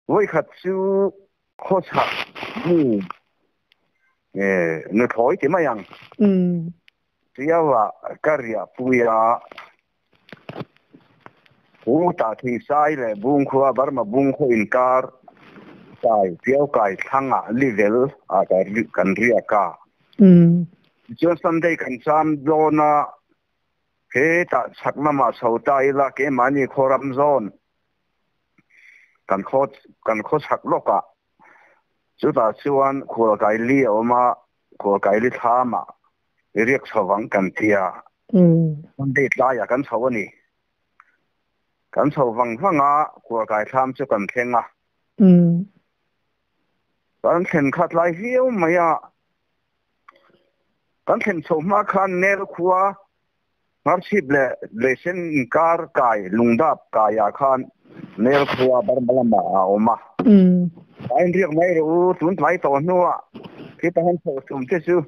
với khát chú khó chặt nó thổi thì mấy anh thì là cái gì bây giờ u ta thì sai lệ buông khoa bảo mà buông khoa inkar cái phiếu cái thằng level cái cần riêng cả cho Sunday kan sam zona ke ta sakna ma sauta ila ke mani khoram zone kan kho sak loka chu ta chuan khol kai li oma khol kai li thama riek chawang kan tia Sunday tla ya kan chawani kan chawang hanga khol kai tham chu kan thenga kan thlen khat lai hiu maya kan thlen chaw ma khan ner khuwa marchip le sen kar kai lungdap kaya khan ner khuwa barmalama oma anh riêng mấy rồi tuấn thấy tao nữa khi ta hắn phụ chúng thế chứ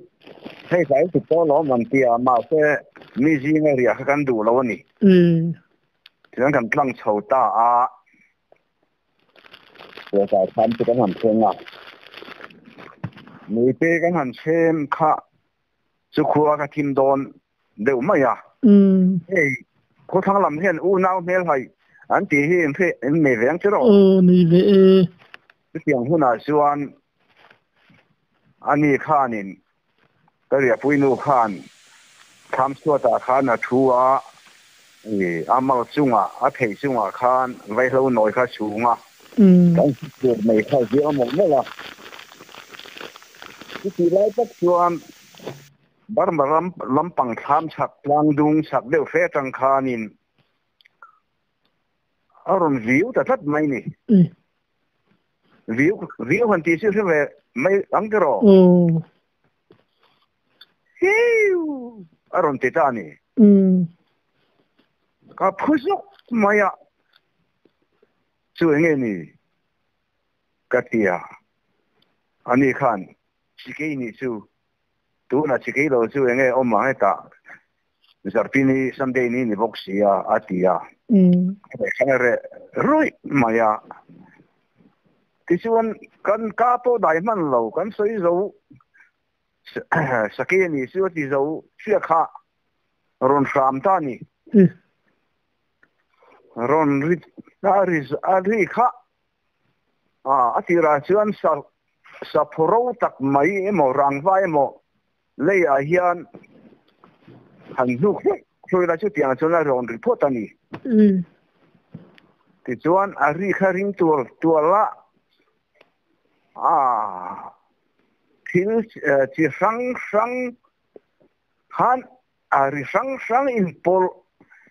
hay phải tụi tôi lo mình kia mà sẽ mi gì ngay riêng cái căn đủ lâu nè thì nó cần tăng sầu ta rồi cái tham cho cái hàng thêm người bé cái hàng thêm khác chú khua cái kim đồn đều mấy hey có thằng làm hiện u nào mấy hay anh tí hiện thế em mày vẽ chứ đâu mày vẽ cái tiếng hôn là xuân anh ấy khanin cái gì phụ nữ khan tham số ta khan là chua amal chunga thầy chunga khan vậy lâu nói khá chunga cái chuyện này khai gì mà mới là cái gì lại bắt xuân bar mà lâm bằng tham sắc lang dung sắc đều phê trăng khanin aron view ta thắt mấy nè view hoàn toàn sẽ về mấy anh cái rồi hiu aron tita nè cái phút mày à chú nghe nè cái tia anh ấy khan chỉ cái nè chú tu na chỉ cái đó chú nghe ông mà hết ta giờ pini Sunday nè box ya atia cái này rồi mày à thì xuân cần cá to đại man lâu cần sấy dầu sake ni xuân thì dầu chia khá ron sam ta ni ron ri khá thì ra xuân sa phoro tak mai emo rang vai emo lấy hiền hành lúc rồi là chút tiền cho nó ron report ani thì xuân ri khá ring tua la thiếu chỉ sang han ari sang in pol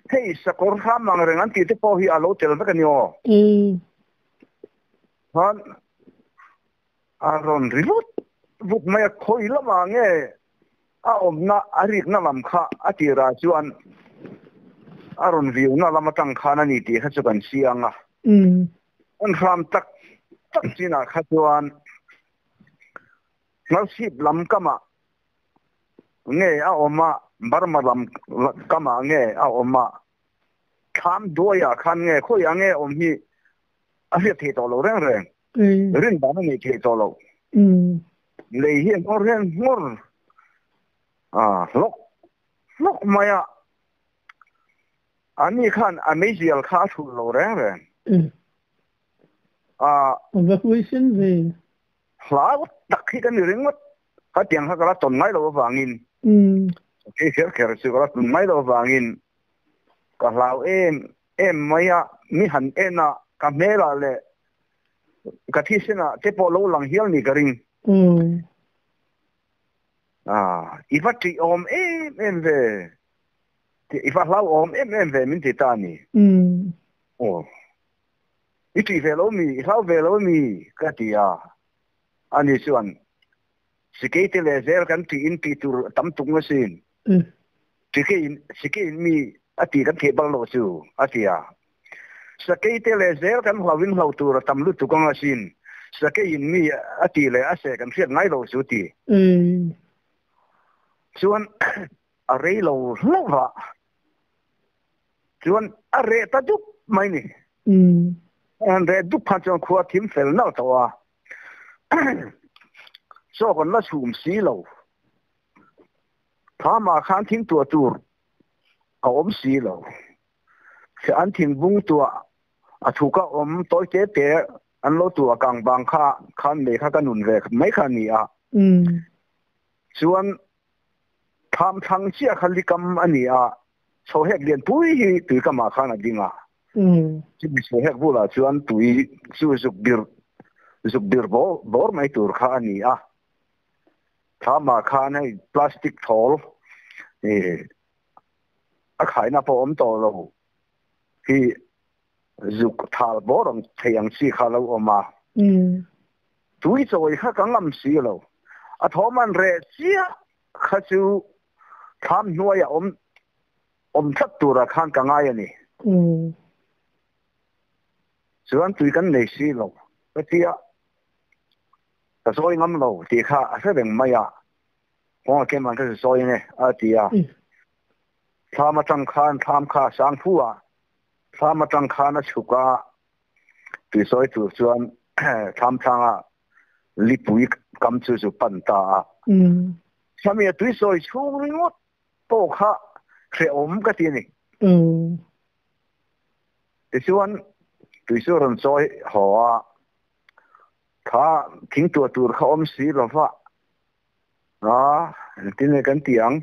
hey sakor ham mang rengan ti te po hi alo tel ba kanyo han aron ribut buk mai khoi la ma nge omna arik na lam kha atira chuan aron viu na lam tang khana ni ti kha chu kan sianga on ram tak china kha chuan ngau sip lam kama nge oma barma lam kama nge oma kham doya khan nge khoi ange om hi a hi the to lo reng reng rin ba ni the to lo le hi ngor ren ngor lok maya ani khan amazing kha thu lo reng reng evacuation về hla đặc khi cái người mất cái tiếng hay cái tuần mấy đâu vangin cái khéo sự cái tuần mấy đâu vangin cái lão em mấy mi hẳn em cái mẹ là lệ cái thi sinh cái bộ lâu lăng hiếu này cái ring ifat ti om em về thì ifat lão om em về mình thì ta nè ít về lâu mi lão về lâu mi cái gì ani chuan sikete le zel kan ti in pi tur tam tung a sin sike in mi ati kan the bal lo chu atia sikete le zel kan hawin hau tur tam lu tu kong a sin sike in mi ati le ase kan fiat ngai lo chu ti chuan a rei lo lova chuan a re ta dup mai ni anh để đúc phan trong khua thím phèn nào tao à so còn nó sụm xí lâu thà mà khán thím tua tour ôm xí lâu sẽ anh thím bung tua à thu cả tối tế tế anh lo tua càng bằng khăn để khăn nụn về mấy khăn nhỉ à chuan tham thăng chia khăn đi cầm anh nhỉ à số hết liền túi từ cái mà khăn là đi à chỉ bị số hết vô là chuan túi dục bir bor mai tur kha ani a thama kha nei plastic thol a khai na po om to lo hi dục thal borong theyang si kha lo oma tui choi kha kangam si lo a thoman re chia kha chu tham nuaya om thak tura khan kangai ani chuan tui kan nei si lo tia ta soi ngam lo ti kha a se beng maya ko ke man ka soi ne a tia thama tang khan tham kha sang phua thama tang khan a chuka ti soi tu chuan tham thanga lipui kam chu chu pan ta sami tu soi chung ringot to kha kre om ka ti ni ti chuan tu so ron soi hoa khá thính tua tour khá ôm xí rồi phạ đó tin này cái tiếng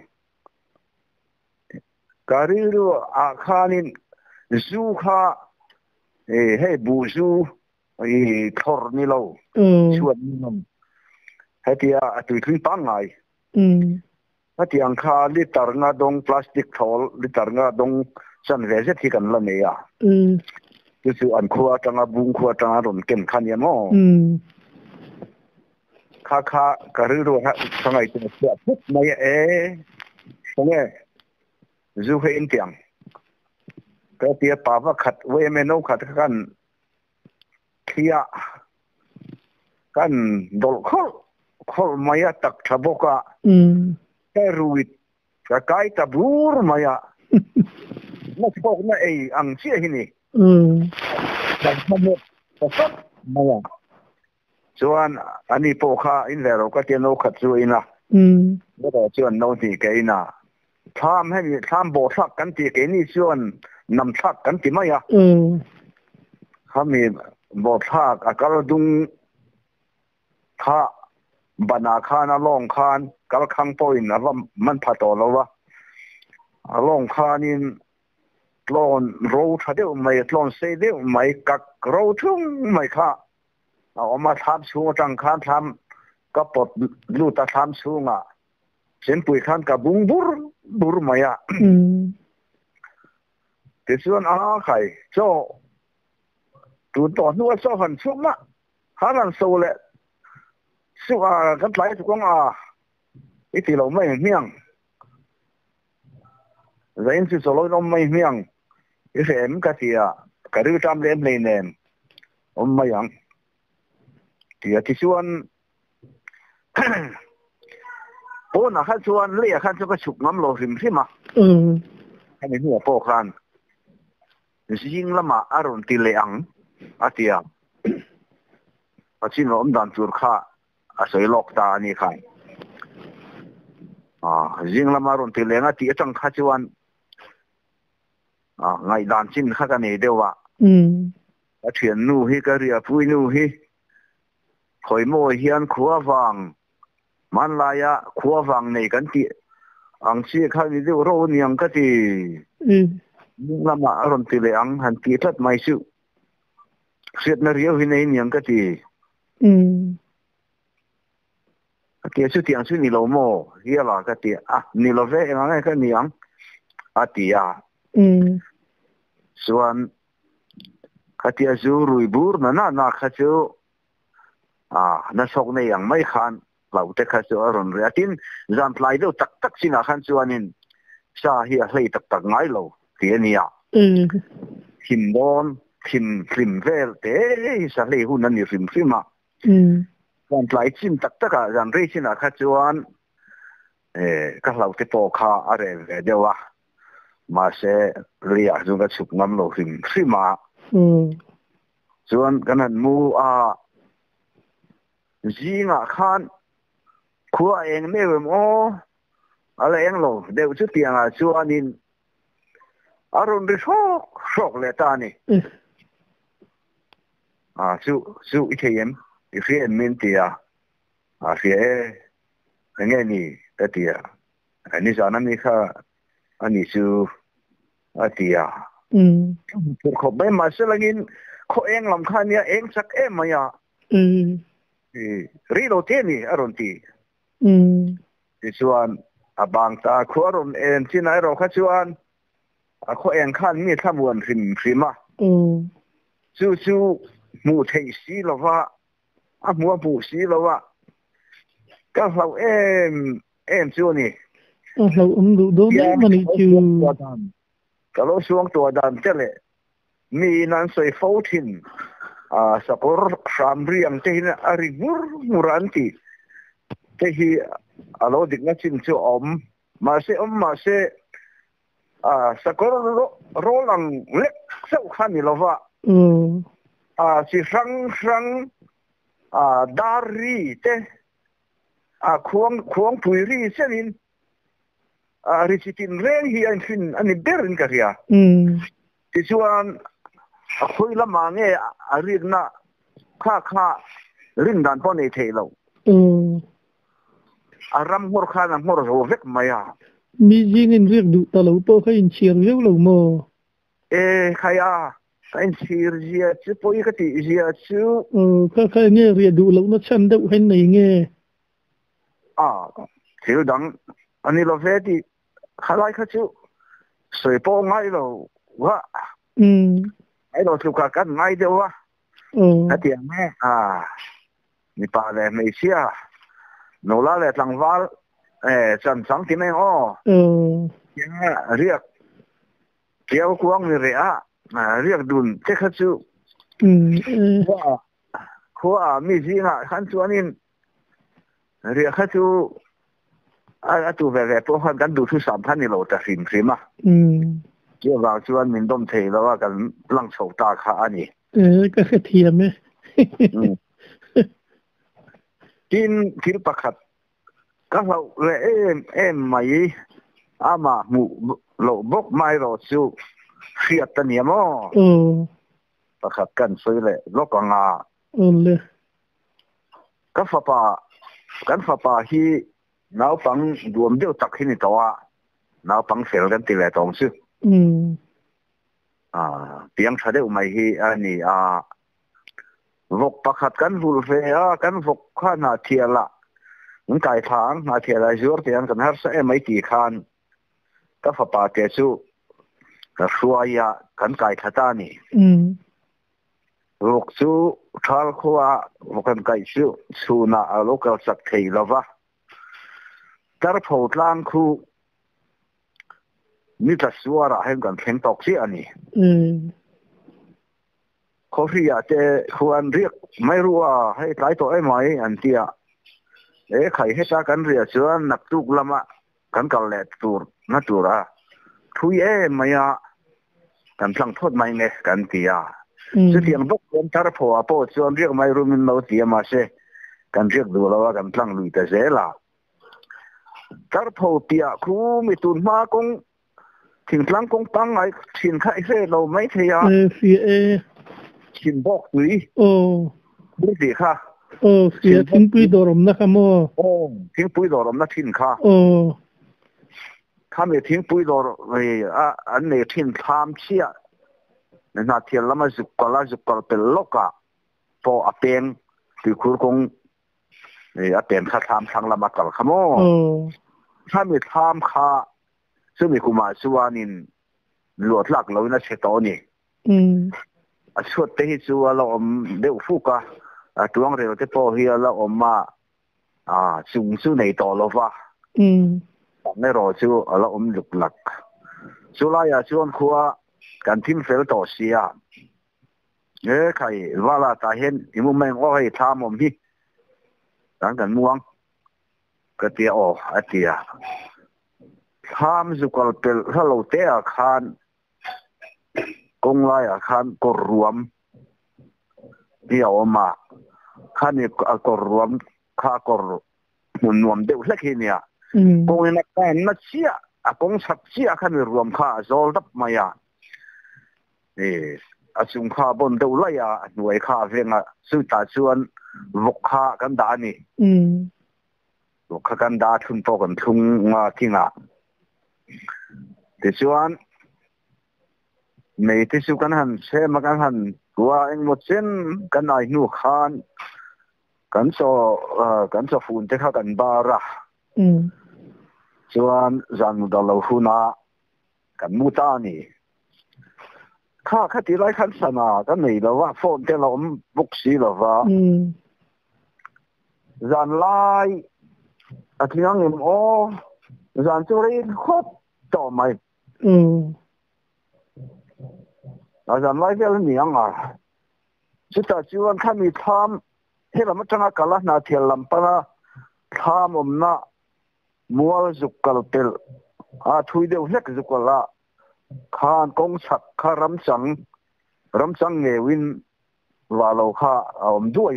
cái rồi à khá nên du khá hay bù du thor ni lâu chuột hay thì tụi khuyên băng này hay tiếng khá liter nga dong plastic thol liter nga dong chân về rất thì cần là mấy à chứ anh khoa trang bung khoa trang rồi kem khăn nhá mò kha cái rồi ha sang ngày thì sẽ phút này xong nghe du hay in tiếng cái tia pa va khát về men nấu khát kan kia kan dol khol maya tak thaboka cái ruit cái tabur maya nó phok na ang chia hini dan khamot maya chuan ani po kha in vero ka te no khat chu ina bo chuan no ti ke ina tham bo thak kan ti ke ni chuan nam thak kan ti maya khami bo thak akal dung kha bana khana long khan kal khang point ava man phato lowa along khanin tlon ro thadeu mai tlon se deu mai kak ro thung mai kha oma tham chu tang khan tham ka pot lu ta tham chu nga chen pui khan ka bung bur maya te chuan a khai cho tu to nu so han chu ma haran so le su a kan lai chu kong a iti lo mai miang zain chu so lo mai miang em ka tia ka ru tam lem nei nem mai yang tia ti chuan po na kha chuan le khan chu ka chuk ngam lo rim rim a ani nu po khan jing lama aron ti le ang atia achin om dan tur kha a soi lok ta ni khai jing lama ron ti le nga ti chang kha chuan ngày đàn chín khác cái này đều ạ thuyền nu hi cái ria pui nu hi khởi mồi hiền khua vàng man lai ya khua vàng này cái gì ang chi khai đi đều rau niang cái gì nhưng mà aron ti le ang han ti thắt mai su siết na riêu hi này niang cái gì cái su tiang su ni lo mo hi là cái gì ni lo ve ngang cái niang ti chuan khatia zu rui bur na kha chu na sok nei ang mai khan lau te kha chu aron re atin zan plai do tak singa khan chuanin sa hi a hlei tak ngai lo ti ania him don him vel te sa hlei hun ani rim ma zan plai chin tak a zan re chin a kha chuan ka lau te po kha are ve dewa mà sẽ lia chúng ta chụp ngắm lộ hình khi mà chuan kan han mu a zinga khan khua eng me mo ala eng lo deu chu tianga chuanin arun ri shok le ta ni chu ithayem ifrian min tia a fie nge ni tatia ani sana mi kha ani chu atia ko be ma selagin ko eng lam khan ya eng sak e maya ri lo te ni arun ti ti chuan abang ta khuaron en chinai ro kha chuan a ko eng khan mi thamuan rim chu mu thei si lova a mu bu si lova ka hlau em chu ni hlau du do ma ni chu ka lo suang to dan tele mi nan soi fo thin a sapor sam riang te hin ari muranti te hi alo dik na chin chu ma se a sakor ro lang lek sau khan ni lova a si rang a dari te a khuang pui ri senin a risitin reng hi an fin ani berin ka ria ti chuan a khoi lama nge a ri na kha rin dan pon ei thei lo a ram hor khan a hor ro vek maya mi jing in riek du ta lo po kha in chiar reu lo mo khaya kain sir zia chu poi ka ti zia chu kha nge ria du lo na chan deuh hen nei nge thil dang ani lo ve ti khalai kha chu soi po ngai lo wa ai lo chu ka kan ngai de wa ati me ni pa le me sia no la le tlang wal chan sang ti me ya riak kiao kuang ni re riak dun te kha chu khua mi zinga khan chuanin riak kha chu a tu ve po khan kan du thu sam khan ni lo ta rim a ke wa chuan min dom thei lo kan lang chho ta kha ani ka kha thiam e tin thil pakhat ka hlau le em mai ama mu lo bok mai ro chu khiat ta ni mo pakhat kan soi le lokanga le ka fa pa hi nau pang duam deu tak hi ni tawa nau pang fel kan ti le tong chu piang thade umai hi ani vok pakhat kan vul fe kan vok khana thiala un kai thang na thiala jor tiang kan har sa mai ti khan ka fa pa te chu ka suaya kan kai thata ni vok chu thal khuwa vokan kai chu chuna a local sak thei lova tar pho tlang khu ni ta suara hen kan thleng tok si ani Korea te khuan riek mai ruwa hei tlai to mai an tia khai heta kan ria chuan nak tuk lama kan kal le tur na tura thui maya kan thlang thot mai nge kan tia chu tiang bok kan tar pho a po chuan riek mai rumin lo tia ma se kan riek du lawa kan thlang lui ta zela tar pho tia khu mi tun ma kong thing tlang kong pang ai thin khai se lo mai thea chin bok tui bui ti kha fia thing pui dorom na kha mo thing pui dorom na thin kha kha me thing pui dor an ne thin tham chia na thial lama zukal pel loka po apeng ti khur kong a pen kha tham thang lama kal khamo kha me tham kha chu mi kuma chuanin lot lak lo na che to ni a chuat te hi chu ala om deuh fuka a tuang reo te po hi ala om ma chung chu nei to lova ne ro chu ala om luk lak chu la ya chuan khuwa kan thim fel to sia khai wala ta hen imu meng o hei tham om hi kan muang ka tia atia tham zukal pel halo te a khan kong lai a khan kor ruam เดี๋ยวมาข้านี่ก็รวมข้าก็มุนรวมเดี๋ยวเล็กเนี่ยกงนักการนักเชียกงสักเชียข้านี่รวมข้าโจลดับมายาสุงข้าบนเดี๋ยวเลยหน่วยข้าเพียงสุดท้ายส่วนวกข้ากันดานี่วกข้ากันดาทุนโตกันทุ่งมาที่งะแต่ส่วนไม่ที่สุกันหันเชื่อมากันหันว่าเองหมดเส้นกันไอ้หนูขานกันโซฟูนที่เขากันบาระส่วนจันมุดาลหูนากันมุตานี่ข้าที่ไรขันสนากันนี่เราว่าโฟนที่เราบุกสีเราว่าจันไล่อาทิตย์นี้โอ้จันจุรินคดต่อไหมอาจารย์ไล่เรื่องนี้อ่ะสุดท้ายชวนข้ามีทำให้เราไม่ต้องการละนาเทียนลำปะนะทำน่ะมัวจุกกลเตลทุยเดียวเล็กจุกกละข้ากงสักข้ารำสังเงวินว่าเราข้าด้วย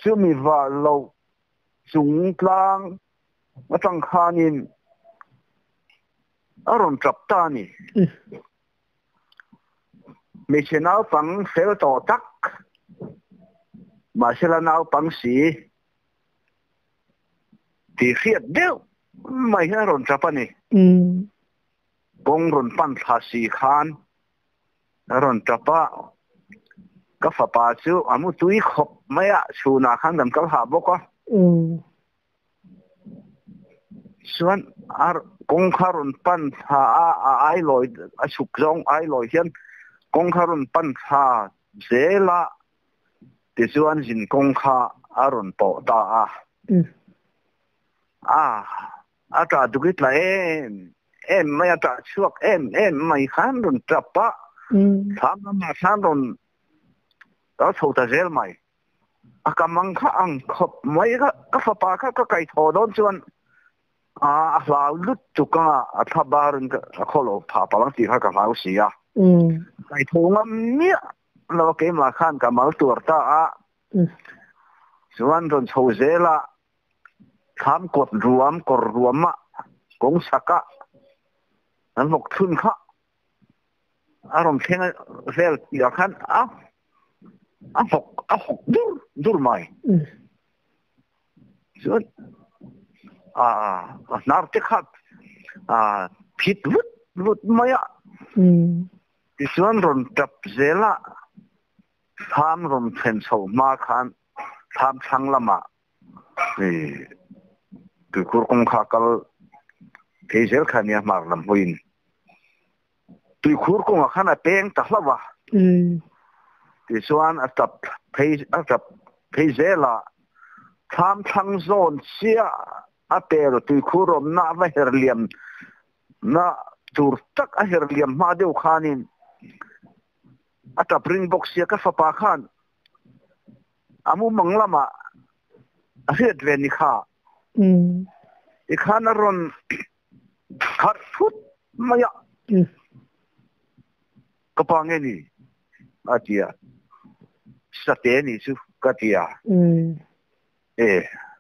ซึ่งมีว่าเราสูงกลางมาตั้งข้านินอารมณ์จับตานี่ไม่ใช่นาวปังเซลต่อตักมาเชลนาวปังสีที่เขียดเดียวไม่ใช่อารมณ์จับนี่กงรนปันภาษีขานอารมณ์จับก็ฝาปาจูอามุตุยขบไม่อะชูนาขันดำกับหาบก็ส่วนกงคารุนปันหาไอลอยสุกจงไอลอยเห็นกงคารุนปันหาเจละที่ส่วนจินกงคาอารุนโตตาอาจารย์ดูกิดละไม่อาจารย์ช่วยไม่ขันรุนจับปะทำมาขันรุนเราโชว์แต่เจลไม่กำลังข้างขบไม่ก็ฝาปาก็ไก่ทอดส่วนลาลุดจุกทับบารุนก็ขอเราพาพลังตีข้ากับมาอุสีไก่ทงเนี่ยเราเกมละขันกับมาตัวตาส่วนตอนโชว์เจละทำกดรวมกงสักนั้นหกทุนข้าอารมณ์เช่นเซลอยากขันหกดูไหมส่วนนาร์ติขับผิดวุดไม่ที่ส่วนรอนจับเจละทำรอนเพนโซมาขันทำช่างละมาคือคุรกงข้ากลเทเจลขันเนี่ยมาลำพูนที่คุรกงขันเป็นตักละวะที่ส่วนจับเพเจละทำช่างโซนเสียเตอร์ตุยคูรมน่าไม่เฮรเลียมน่าจูร์ตักเฮรเลียมมาเดียวขานินจับริงบ็อกเสียกับฝาปาขันมุมังละมาเรียดเวนิข้าอีกขานรอนขัดฟุตมายะก็ปังเงินี่อาทิยาสเตนี่สุกัติยา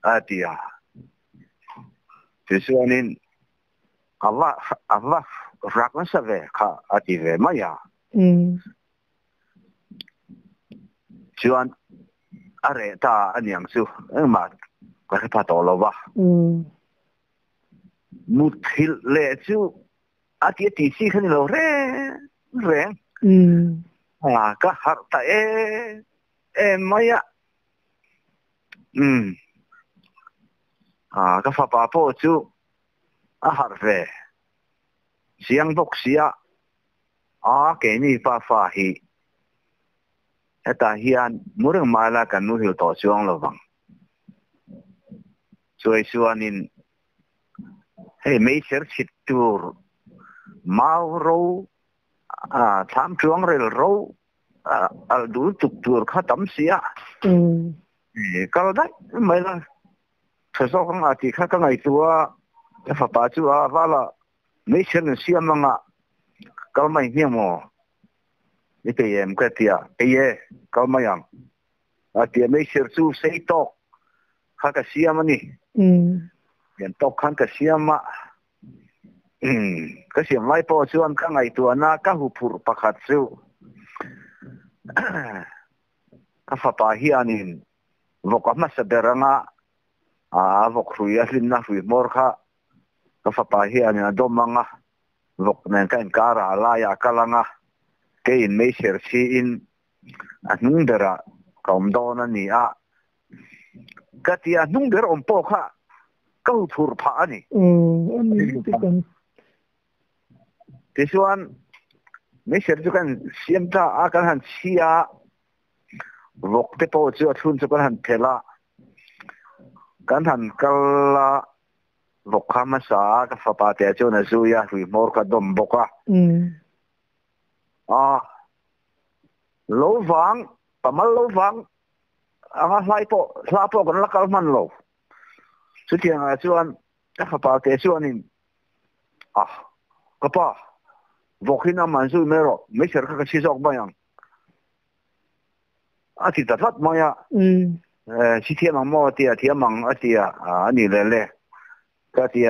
อาทิยาที่ส่วนนี้อัลลอฮ์รักมันสักเวข้าอาทิเวมายาส่วนอะไรตาอันยังสู้มาก็ให้พาตัวเราวะมุดหิลเล่สู้อาทิตย์ที่สี่ขันเราแรงก็หาตามายาก็ฟ้าป่าโพจูหาเวเสียงบกเสียเกนี่ฟ้าฮีแต่เฮียนมุเรื่องมาละกันมุหิลต่อช่วงระวังช่วยส่วนนี้ให้ไม่เชื่อชิดตัวมารู้ทำช่วงเร็วรู้ดูตุกตัวข้าตั้มเสียก็ได้ไม่ละถ้าสองอาทิตย์ข้าก็ไงตัวฟ้าป่าจูว่าละไม่เชื่อเสียมังก็ไม่เหี้ยม นี่เป็นยังก็เตียเอเย่ก็ไม่ยังเตียไม่เชื่อสู้เสียตกข้าก็เสียมันนี่เห็นตกขันก็เสียมาก็เสียไม่พอชวนข้างไอตัวน่าก็หุบผูประคัดสู้ก็ฝ่าป่าเฮียนินวกมาเสด็จงาวกคุยลินนะคุยมอร์ค่ะก็ฝ่าป่าเฮียนินดมมังวกนั่นก็อินการะลายากลังเกี่ยนไม่เชื่อชีอินนุ่งเดระก็มโดนนี่ก็ที่นุ่งเดระอมปอกค่ะก็ถูกผ่านี่อันนี้ที่กันที่ส่วนไม่เชื่อจุกันเสียมตาอาการหันเชียวกเตปอจูทุนจุกันหันเทละกันหันกลาวกขามาสากับฟ้าป่าเตจูนซูยาหุยมอร์กัดมบกะโลวังประมาณโลวังไล่ปอกันละกันมันโลสุดที่งานชวนถ้าฟ้าป่าเตชวนนี่ก็ป่าวกขึ้นน้ำมันสู้ไม่รอไม่เชื่อก็ชี้จอกบ้างที่ตัดมาชี้เทียมังมอเตียเทียมังเตียนี่เลยก็เตีย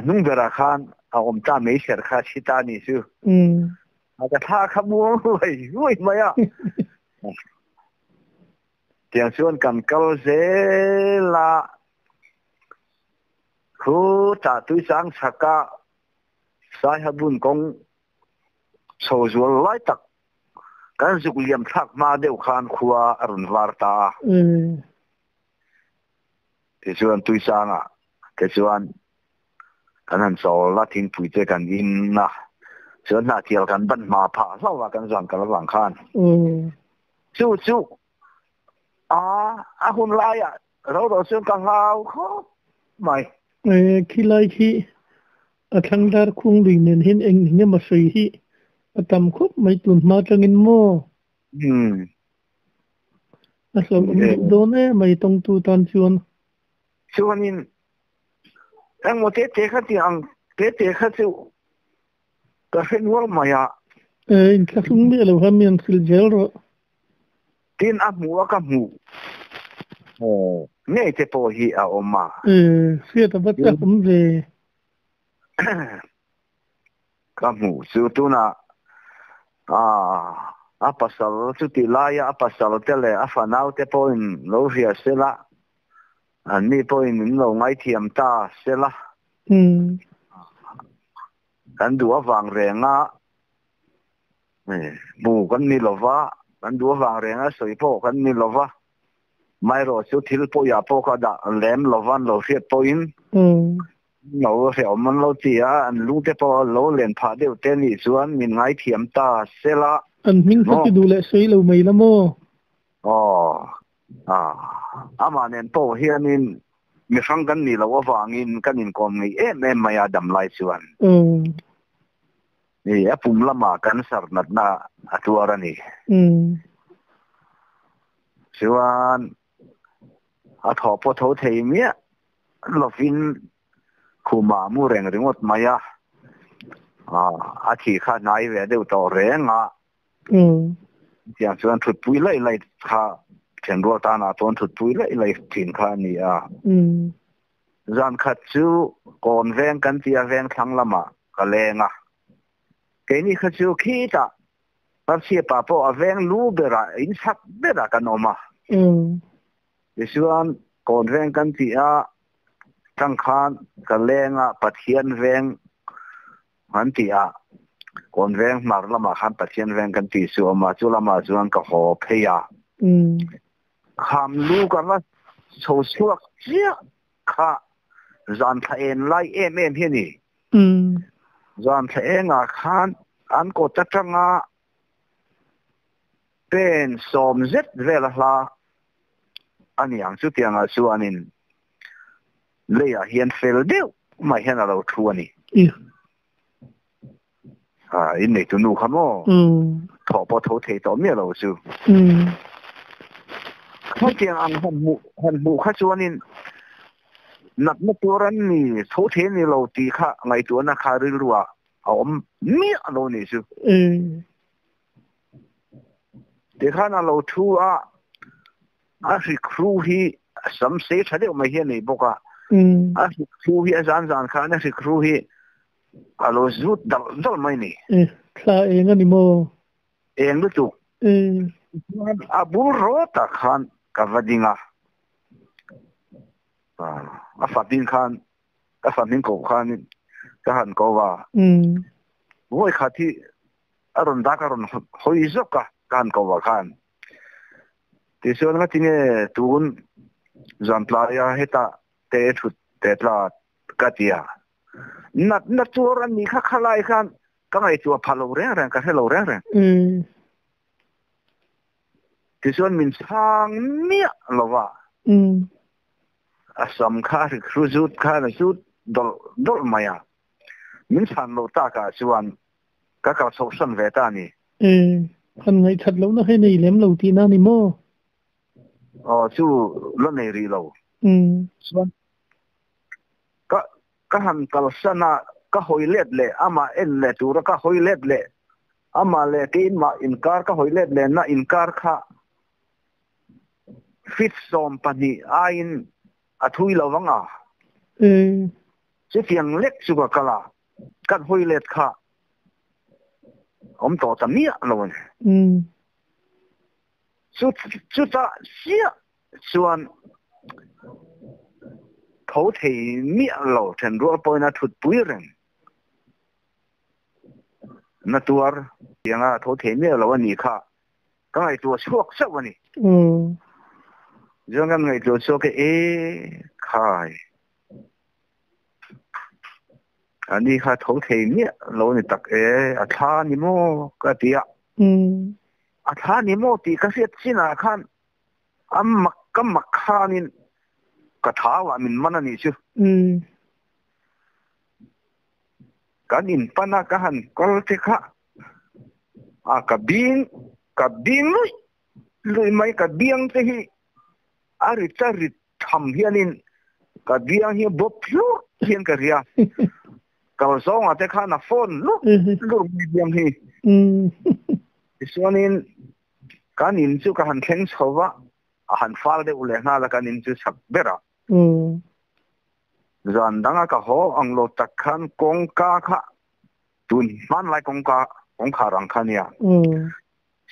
นุ่งเดราคานอมตาไม่เชื่อข้าชิตานี่สู้แต่ถ้าขโมยหุ้ยมาเตียงชวนกันเกลเซละคู่ตัดตุยสังสักกะสายบุญกงโซจวลไล่ตักกันสุกเลียมทักมาเดียวขานขัวอรุณวาร์ตาที่ส่วนตุยสังที่ส่วนกันนั้นโซลาทิ้งปุ๋ยเจกันอินนะส่วนหน้าเที่ยวกันบันมาผ่าเล่าว่ากันสั่งกันระหว่างขานสู้หุ่นลายเราเชื่อกันเราเขาไม่ขี้ไล่ขี้ทางดาร์คงดิ่งเห็นเองเนี่ยมาใส่ที่ทำครบไม่ตุนมาจังอินโม่ส่วนโดนไม่ต้องตูตันชวนนี่เอ็งว่าเตะขัดยังเตะขัดอยู่ก็เห็นว่าไม่อินข้าสุ่มเบลว่ามีอันสิลเจลร์ทีนอับมัวกับมูเนี่ยเตะพอฮีออกมาเสียแต่บัตรกับผมเลยกับมูสุดน่ะpasal suti laya pasal tele afanau te point lo ria sela ni point lo ngai thiam ta sela kan du awang renga bu kan ni lova kan du awang renga soi po kan ni lova mai ro chu thil po ya po ka da lem lovan lo ria point no rio man lo tia an lu te po lo len pha deu te ni chuan min ngai thiam ta selaอันมิ่งเขาจะดูแลสวยเราไม่ละโมมาเนี่ยโตเฮียนินมีฟังกันนี่เราว่าฟังอินกันอินกอมนี่แม่ไม่ยาดำไล่ชวนนี่ปุ่มละมากันสารนัดนะตัวรันนี่ชวนถอปโถเทียมเนี่ยเราฟินคูมามูเร่งถึงหมดมายาที่ข้าไหนเวเดียวต่อเร่งอย่างส่วนถุดปุยไล่ข้าเขียนรัวตาหน้าตอนถุดปุยไล่ถิ่นข้านี่จานขัดจูก่อนแวงกันที่แวงทั้งละมาก็แรงเกนี่ขัดจูขี้ตาพับเชียป้าพ่อแวงลูเบระอินสักเบระกันออกมาส่วนก่อนแวงกันที่ทั้งข้านก็แรงปัดเทียนแวงหันที่ก่อนแวงมาละมาขันปัจเจียนแวงกันตีสัวมาจุละมาจวนก็หอเพียคำลูกันว่าโชว์ชัวเจี๊ยข้าจานทะเอ็นไล่เอ็มเฮียนี่จานทะเอ็นขันอันก็จะจังเป็นสมเจ็ดเวลาอันอย่างสุดอย่างส่วนนี้เลยเห็นเฟลเดียวไม่เห็นเราทัวนี่อินนี่ตัวนู้นขโมถอปโถเทต่อเมียเราสู้ถ้าเจียงอันหันบุข้าชวนนี่นักตัวรันนี่โถเทนี่เราตีข้าไงตัวนักข่าวหรือว่า om mi alo ni su de khana lo thu a ri kru hi sam se thade ma hi nei boka a ri kru hi zan zan khana ri kru hi alo zut dal mai ni thla eng ani mo eng lu tu a bul ro ta khan ka vadinga a fatin khan ka fatin ko khan ka han ko wa voi khati aron da karon hoi zoka kan ko wa khan ti so na tinge tun zampla ya heta te thut te tla katia na tur an ni kha khalai khan ka ngai chu phalo re ran ka hello re ti so min sang mi lova asam kha ri kruzut kha na su dol maya min san lo ta ka chuan ka so san ve ta ni kan ngai that lo na he nei lem lo ti na ni mo chu lo nei ri lo chuan ka han kal sana ka hoilet le ama en le tur ka hoilet le ama le tin ma inkar ka hoilet le na inkar kha fit som pani ain athui lo wanga che tiang lek chu ka kala kan hoilet kha om to tamia lo chu ta sia chuan thấu thì miệng lẩu thành ruột bôi na thụt bụi rồi, na tuar tiếng thấu thì miệng lẩu anh khá, cái này tuar suộc sắc anh, rồi cái này tuar suộc cái khai, anh đi khá thấu thì miệng lẩu này tắc thà ni mo cái tiệt, thà ni mo thì cái gì na khan, mặc khanin ka thawa min manani chu kan in pana ka han kol te kha ka bing lui mai ka biang te hi ari tari tham hianin ka biang hi bop lu hian ka ria ka zong ate kha na phone lu biang hi isonin kan in chu ka han thleng chowa han fal de ule na la kan in chu sak bera zan danga ka ho ang lo tak khan kong ka kha tun man lai kong kha rang khania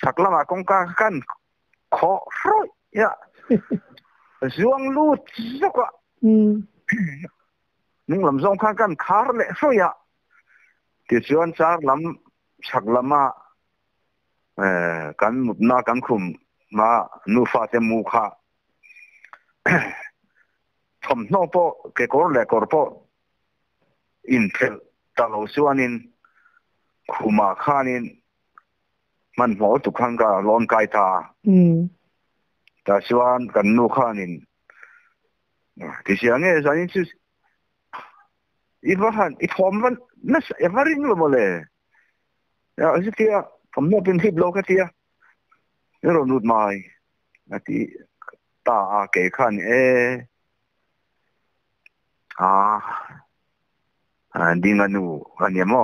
saklama kong ka kan kho froi ya zuang lu zoka ning lam zong khan kan khar le so ya ti chuan char lam saklama kan mutna kan khum ma nu fa te mu kha thom no po ke kor le kor po in thel ta lo suanin khuma khanin man mo tu khang ka lon kai ta ta suan kan nu khanin ti siang e zanin chu iwahan I thom van nas everin lo mole ya asitia thom no pin hip lo ka tia ero nut mai ati ta ke khan dinganu anyamo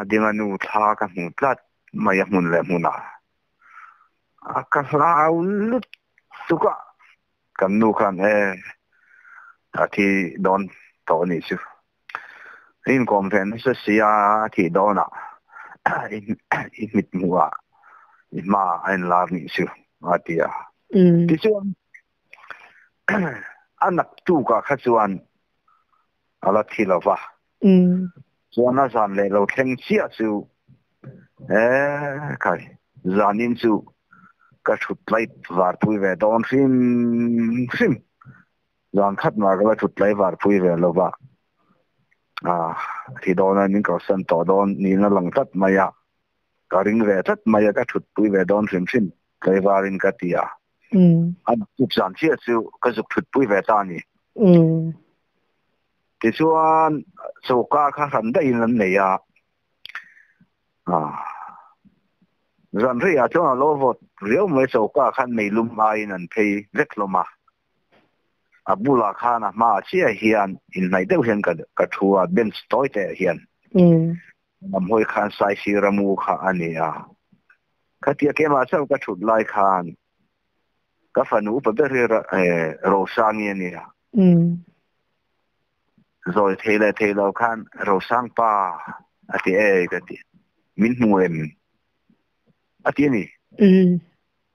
dinganu tha ka mu plat maya mun le muna ka lau lut tuka kan nu khan ati don to ni su in conference sia ati dona in mit muwa ma ein la ni su atia ti chuan anak tu ka khachuan ala thilawa chuan a zan le lo thleng chia chu kai zanin chu ka thut lai war pui ve don sim zan khat ma ga thut lai war pui ve lova thi dona ning ka san to don ni na lang tat maya ka ring ve tat maya ka thut pui ve don sim kai warin ka tia an tup zan chia chu ka zuk thut pui ve ta ni ti chuan so ka kha ran da in an nei ya zan ri a chong lo vot riau mai so ka khan nei lum ai nan thei lek loma abula khana ma chia hian in nai deuh hian ka thua ben stoi te hian นำห้อยคานสายสีระมูขาอันนี้ข้าเทียเกมาเจ้าก็ฉุดลายคานก็ฝันอุปเบเรโรซางีเนี่ยrồi thế là khan rồi sang pa ati cái min muem ati ni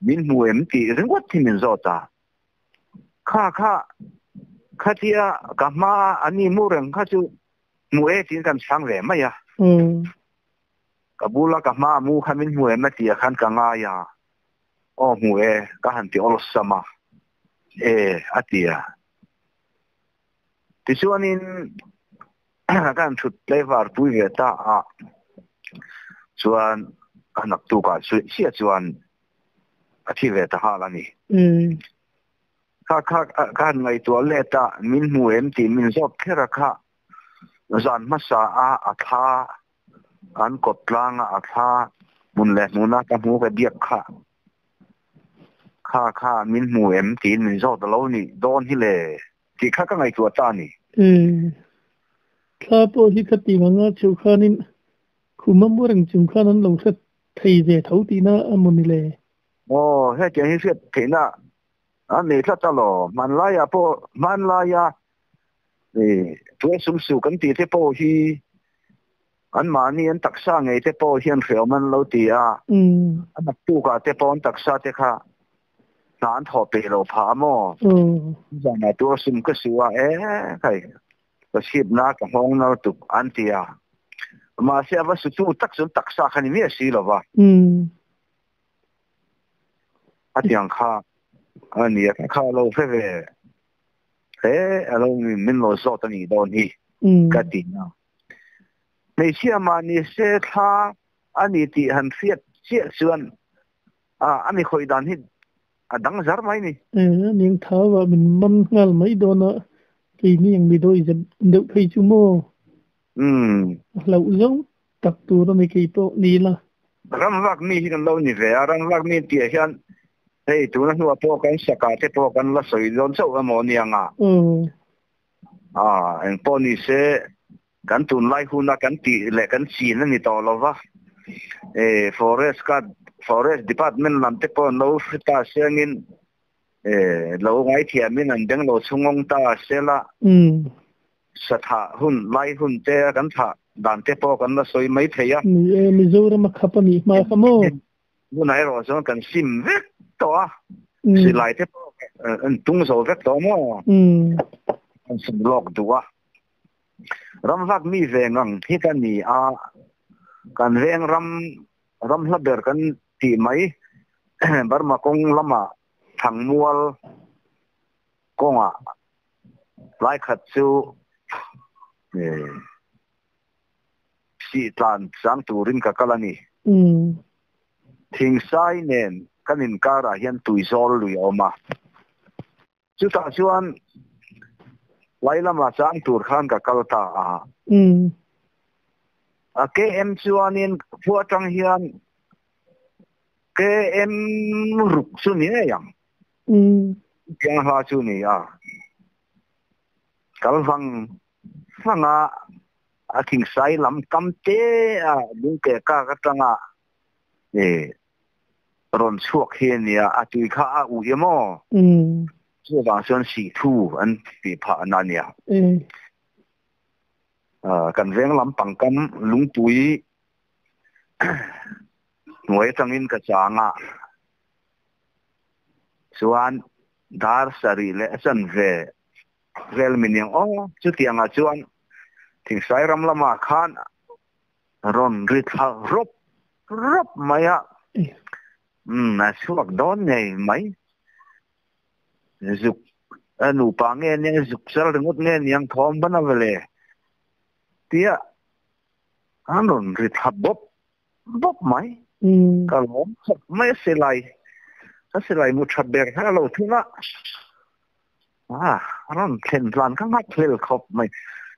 min muem ti ringwat ti min zota kha tia kama ani murang kha chu mue tin kan sang ve ma ya kabula kama mu kha min muem ma ti khan ka nga ya o mue ka han ti ol sama atia ti chuanin kan thut levar pui ve ta chuan anak tu ka sia chuan athi ve ta hala ni kha ngai tu le ta min muem ti min zop khera kha zan ma sa atha an kot lang atha mun le muna ka mu ka diak kha min muem ti min zop da lo ni don hi le ti kha ka ngai tu ta niถ้าพอที่คติมังเชื่อข้านินคุณมั่งว่าเรื่องจุ่มข้านั้นลงสักไทยเจเท่าตีน่าอมุนิเลยเฮ้ยเจ้าเสียเทน่ะอันนี้ถ้าตลอดมันลายพอมันลายตัวสุ่มสู่กันตีเทปฮีอันมานี่อันตักษาไงเทปฮีอันเขียวมันเราตีอันนักตู้กับเทปอันตักษาเทค่ะนานทอเปโลพามอย่างไหนตัวสุ่มก็สิว่าใครก็ชีพนักห้องเราตุกอันที่มาเสียว่าสุดตู้ตักสุนตักษาคันนี้สิหรอวะอันยังข้าอันนี้ข้าเราเพื่อเราไม่รู้สอดนี่ตอนนี้ก็ดีนะในเชื่อมานี่เสียท่าอันนี้ที่หันเสียส่วนอันนี้คอยดันที่ดังจาร์ไหมนี่นี่ท้าว่ามันงานไม่โดนอ่ะทีนี้ยังไม่โดนจะเดือดให้ชั่วโมงเราจ้องตักตัวเราไม่กี่โต๊ะนี่ละรำวักนี่กันเรานี่เว้ยรำวักนี่ที่เห็นเฮ้ยตัวนั้นว่าพวกกันสกัดพวกกันละสวยโดนเจ้าอโมเนียงเอ็งพอนี่เสกันตุนไล่หุ่นกันตีเล็กกันซีนั่นนี่ต่อแล้ววะforest department ลำเตปอนเราฟิตาเสียงินเราไงเทียมินันเด้งเราชงงตาเสละสถาหุ่นไล่หุ่นเจกันถาด่านเตปอกันละสวยไม่เทียมิโซรามักขับนี่มาขโมยวันไหนเราจะกันซิมเวกตัวสิไล่เตปอตุ้งโซเวกตัวมั้งสิบล็อกตัวรำวักมีเวงังที่กันนี่กันเวงรำละเบิดกันที่ไหมบาร์มากงละมาทางมัวกงไล่ขัดซูสีตันสังตูรินกับกะลานี่ทิ้งสายเน้นกันอินการะยันตุยโซลลุยออกมาจุดต่างชวนไล่ละมาสังตูร์ขันกับกะลตาKM ชวนอินพัวจังเฮียนKM รุกสุนียังยังหาสุนีกัลฟังทิ้งสายลำกำเตะลุงเกะกากตังรอนชวกเฮียนี่ตุยข้าอุยมส่วนส่วนสีทูอันปีผ่านนั่นเนี่ยกันเรื่องลำปังกำลุงตุยหน่วยจังอินกระจางส่วนดาร์สรีเลสันเวลมินยังจุดยังส่วนทิ้งสายรำละมาขานรอนริทารบไม่น่าชวกโดนไงไหมจุกหนูปังเงี้ยยังจุกเสลงดเงี้ยยังทอมบ้านเอาเลยเตี้ยรอนริทาบบไหมkalauไม่เสียไรถ้าเสียไรมุดเบิกถ้าเราถึงละนั่นเข็นพลันข้างหน้าเพลขบไม่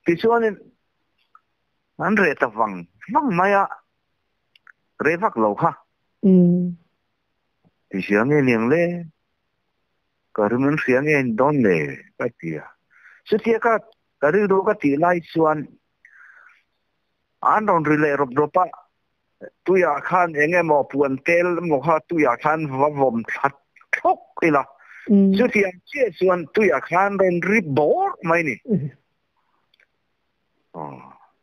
ที่ส่วนนี้นั่นเรื่องฟังไม่เรื่องฟักเราค่ะที่เสียงเงี้ยเลยก็เรื่องเสียงเงี้ยโดนเลยไปที่สุดที่ก็เรื่องดูก็ที่ไล่ส่วน an ron rile rop dropa tuya khan enge mo puan tel mo kha tuya khan vom that thok ila chu tiang che suan tuya khan ron ri bor mai ni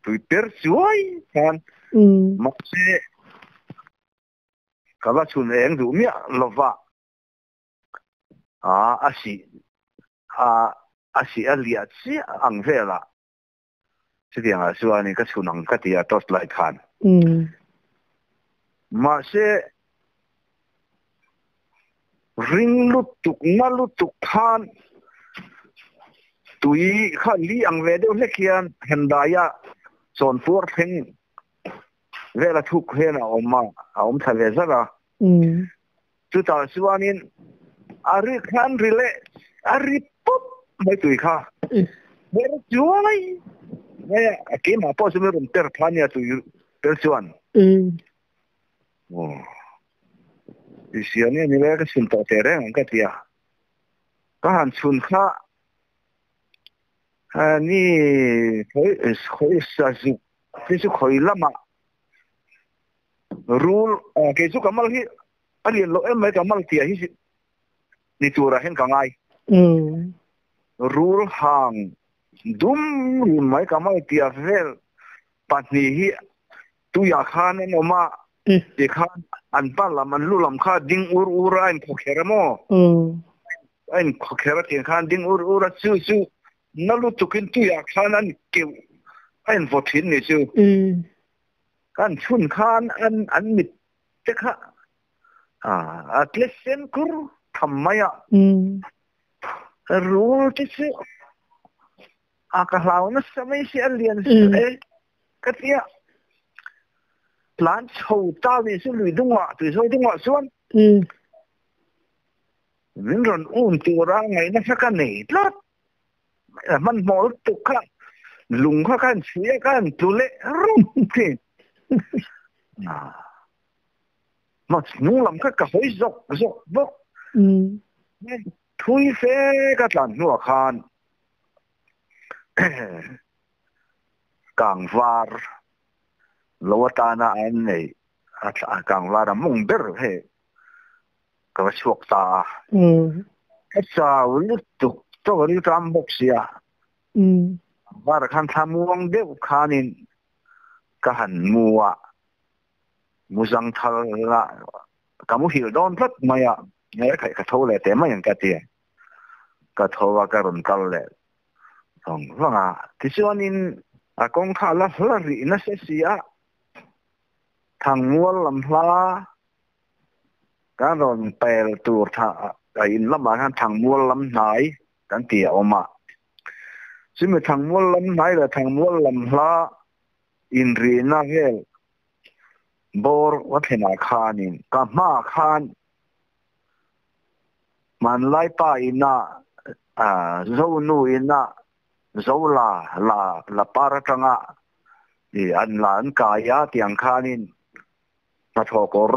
tui per suai khan ma se kala chun eng du mi lova asi alia chi ang vela chu tiang suani ka chunang ka tia tos lai khan ma se ring lutuk na lutuk khan tui khan li ang ve deuh lekian hendaya chon pur thing vela thuk hena om thale zara chu ta suanin ari khan rile ari pop mai tui kha ber chuai ne ke ma po sume rum ter thania tui per chuan isiane ni le ka sin to tere ang ka tia ka han chun kha ni khoi sa zu ki su khoi lama rule ke su kamal hi ali lo em mai kamal tia hi ni tura hen ka ngai rule hang dum mai kamal tia vel patni hi tu ya khan en oma ti khan an pa lam an lu lam kha ding ur ain khokhera mo ain khokhera ti khan ding ur chu na lu tukin tu ya khan an ke ain vothin ni chu kan chun khan an mit te kha atlesen kur thammaya rule ti chu ka hlaw na samai si alian katia plan chou ta vi su lui dungwa tu so dungwa suan min ron tu ra ngai na sa kan nei lot man mol tu kha lung kha kan chia kan tu le rum ti mà nung làm cái hối dọc bốc thui phê cái lần nua khan càng var lâu ta na anh này càng var là mông bер he cái chuột ta cái sao lúc tục cho cái trăm bốc xia var khan tham muang đeo khanin cái hành mua muzang thal la kamu hil don plat maya ne khai ka thole te ma yang ka ti ka thowa ka ron kal le song wanga tisuanin a kong kha la hlari na se sia thang mual lam hla ka ron pel tur tha a in lama kan thang mual lam nai kan ti oma simi thang mual lam nai la thang mual lam hla in ri na hel bor wathena khanin ka ma khan man lai pa ina zo nu ina zo la paratanga an lan ka ya tiang khanin pa thokor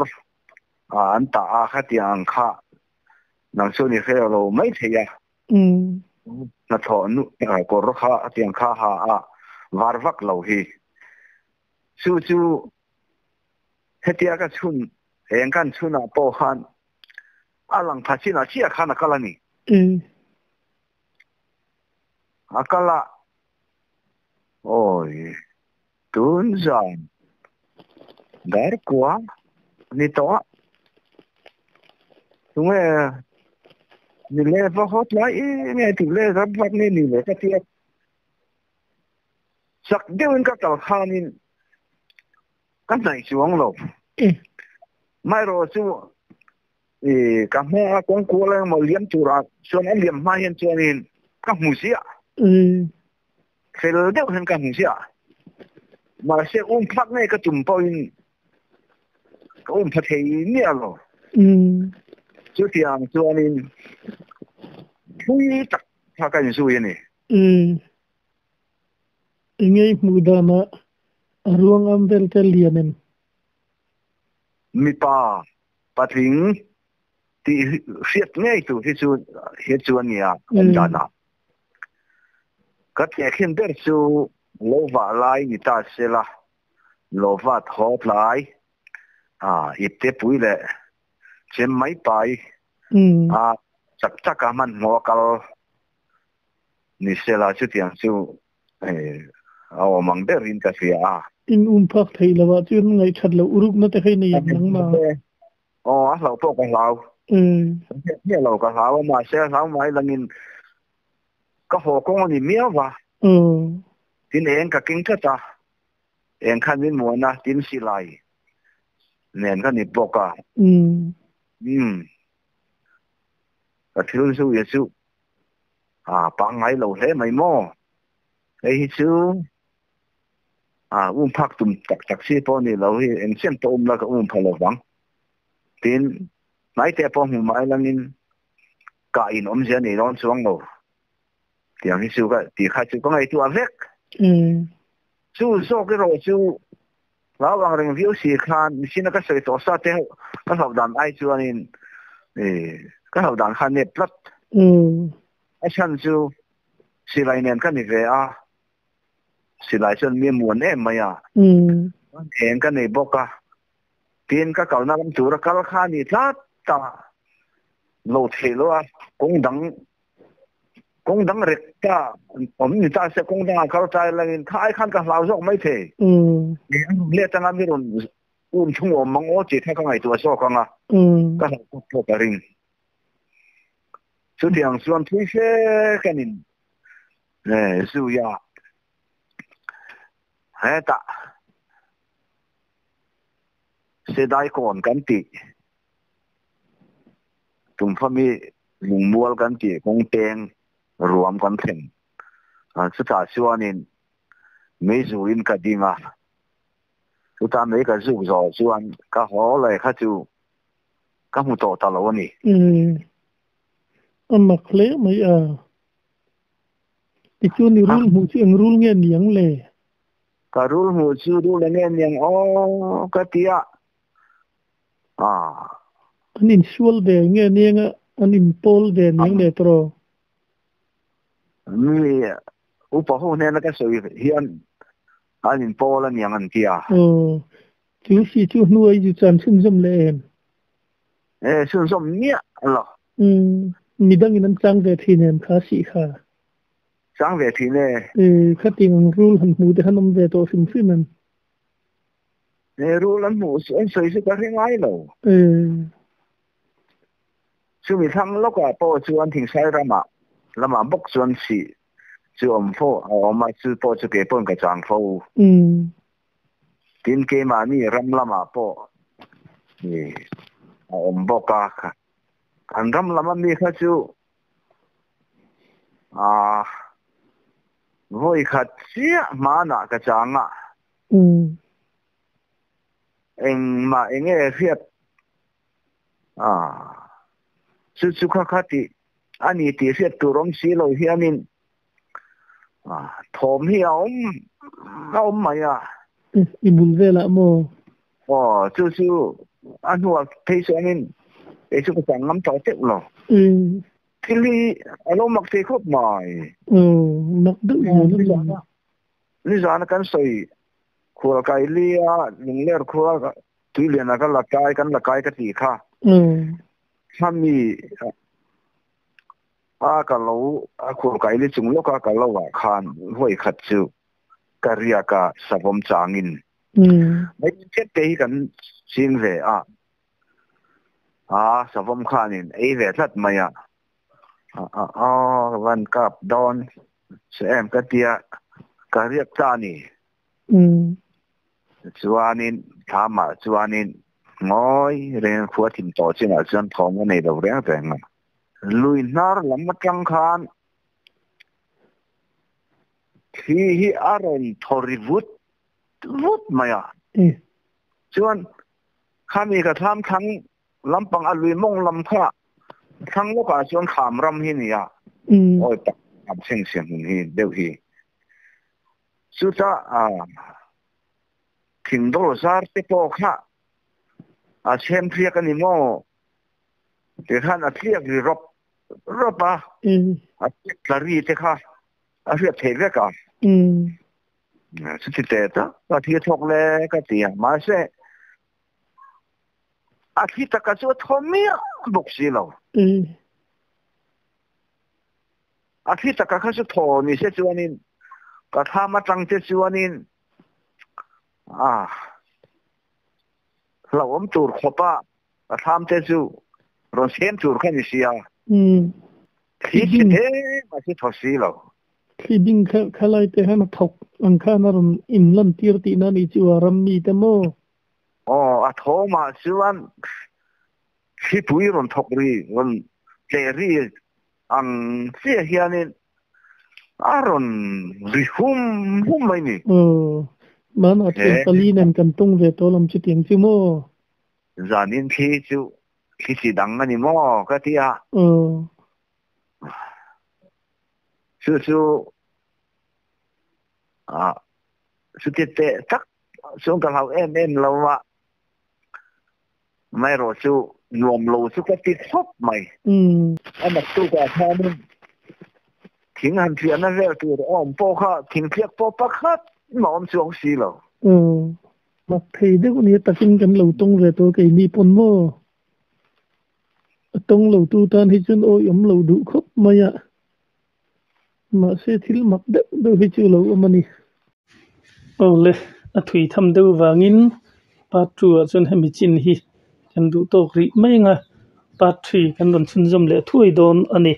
an ta a kha tiang kha nang su ni khelo mai theya na tho nu kor kha tiang kha ha a warwak lo hi chu hetia ka chun eng kan chuna po khan alang phachina chia khana kalani akala oi tun zan dar kwa ni to tunge ni le va hot lai ni tu le rab vat ni le ka tia sak deun ka tal khanin kan nai chuang lo mai ro chu ka me a kong ko le mo liam chu ra chuan a liam mai hen chuan in ka mu sia khel deuh hen ka mu sia ma se phak nei ka tum po in ka phathei ni alo chu tiang chuan in thui tak tha kan su ye ni ingei mudana ruang am vel tel lianen mi pa pathing ti siat ngai tu hi chu ania dana ka te khin ber chu lo wa lai ni ta sela lova thop lai ite pui le chem mai pai chak chak man ngokal ni sela chu tiang chu aw mang derin ka sia in phak thei lawa chu ngai that lo uruk na te khai nei yang ma lo to ka laoเนี่ยเราก็หาว่ามาเสียหาไว้ละงินก็หอกงนี่เมียวะทีนี้เองก็กินก็ตาเองขันนินมัวนะทีนสิไลเนี่ยก็นี่บอกอ่ะก็ทิ้งสู้สู้ปังไงเราเล่ไม่มอไอ้สู้พักตุ่มจักซีพอนี่เราเองเส้นต้มแล้วก็พะโล้วังทีนไหนแต่พอหูไม้ละงินก็อินเสียนี่ร้อนสว่างเราเดี๋ยวนี้สู้ก็ตีข้าสู้ก็ไงตัวเล็กสู้โซ่ก็เราสู้แล้ววางเรื่องวิวสีคลานสิ่งนั้นก็ใส่ตัวซาเต้ก็เขาดันไอชัวนี่ก็เขาดันขันเน็ตลัดไอฉันสู้สิไลเนี่ยก็นี่เว้ยสิไลจนมีมวนไหมเองก็นี่บอกอ่ะทีนก็เก่านั่งจูระกัลขานี่ทัดตาโลเทโลกงดังเร็กตาผมนี่ตาเสกงดังเขาใจอะไรท้ายขันกับเราสองไม่เทเรียกจังงั้นไม่รู้ช่วงมังโอจิตให้เขาไงตัวโซ่กันก็เขาพวกกระริงสุดที่ส่วนที่เชื่อกันนี่สู้ยาเฮ้ตาเสียดายก่อนกันติตุ่มพอมีหมุนมัวกันติคงเตงรวมกันถึงสุดท้ายส่วนนี้ไม่จูอินกันดีมาสุดท้ายไม่ก็จูจ่อส่วนก็หอเลยข้าจูก็มุดต่อตลอดนี่มักเละไม่ที่จูนี่รูลหูชื่อรูลเงี้ยเนียงเลยก็รูลหูชื่อรูลเงี้ยเนียงก็เตี้ยอันนี้ชัวร์เดงเงี้ยเนี่ยอันนี้โพลเดงเงี้ยตรอนี่อุปโภคเนี่ยแล้วก็สวยเฮียนอันนี้โพลเนี่ยอันเดียจู่หน่วยจู่จันซึ่งสมเลนซึ่งสมเนี่ยหรอมีดังนั้นจังเวทีเนี่ยข้าสีค่ะจังเวทีเนี่ยข้าติงรูลหันหูแต่ขนมเวตัวซึ่งมันรู้แล้วหมูสวยสุดก็เรียกไงเราช่วงมีทั้งโลกอ่ะพอชวนถึงใช้ละมาบกชวนสีชวนพ่อเอามาซื้อพอจะเก็บปนกับจางพ่อกินเกมานี่รำละมาพ่อนี่เอาบอกกันอันรำละมามีข้าจูวัยขัดเสียมาหนักกับจางเองมาเองเรียบสุขคติอันนี้ที่เรียบตัวร้องสีเราเฮียนินทอมเฮียเอาไม่อีบุญเวละโมจู่อันหัวเพย์ส่วนนี้สุขสังน้ำต่อเจ็บหรอที่นี่อารมณ์มักเสียครบหน่อยมักดื้อนี่จานกันใส่ขวดไก่เลี้ยหนึ่งเลี้ยขวดตุยเลี้ยนะก็ละกายก็ตีค่ะถ้ามีก็เราขวดไก่เลี้ยจุงลูกก็เราคานห้วยขัดจูก็เรียกสะพมจางินไม่เจ็บไปกันสิ่งเวสะพมขานินเวทัดมาวันกับดอนเสียมก็เตียก็เรียกจานี่จวนนี้ถามจวนนี้ง่อยเรื่องขวดถิ่นต่อจริงจนทองกันในเราเรื่องแต่งลุยนาร์ลำมัดจังคันที่อารมณ์ทอริวุฒมาจวนข้ามีกระทำทั้งลำปังอลุยมงลำพระทั้งโลกาจวนขามรำหินี่โอ้ยตักอับเสียงหินเดี๋ยวฮีสุดท้ายถึงโดนซาร์เตปอกฮะเช่นเพียกันนี่โม่เดี๋ยวท่านเพียกรบเพียกลารีเตค่ะเพียกเทเวกัน สุดที่แต่ก็ที่ทกเลยก็ที่มาเสอาทิตย์ก็จะทอมีบุกสิเราอาทิตย์ก็จะทอนี่เสียจวนนี้ก็ทำมาตั้งเสียจวนนี้เราจูดขบก็ทำเสียจูรอนเสียนจูดแค่นี้เสียที่สิเทมาที่ทอสิเราที่บิงขลายแต่ให้มาถกอังคารนอินลันตีรตินันอิจวารัมมีแต่โมโทมาสิวันที่ปุยรอนทกรีวันเจรีอังเสียเฮียนี่รอนริหุมไม่นี่มันอาจจะตลีนันกันตรงเวทลมจิตยังจิโมจานินที่สิดังอันนี้โมก็ที่สู้สุดที่เตะสักช่วงกับเราเอ็มเราว่าไม่รู้สู้รวมโลสุกติดซบไหมอันนั้นตัวกับท่านึงทิ้งหันเพียนนั่นแล้วตัวโป๊ะทิ้งเพียกโป๊ะปักขัดหมอมช่วงสีเรามาเทเด็กคนนี้ตัดสินกันเหล่าตรงเวตัวไก่มีปนโมตรงเหล่าตูตานให้จนโอยเหล่าดุคบมาอะมาเสียทิลมักเด็กดูให้จูเหล่ามันนี่เลยถุยทำดูว่างินปัดจัวจนให้มีจินฮีกันดูโตกรีไม่ไงปัดถุยกันโดนชุนจมเละถ้วยโดนอันนี้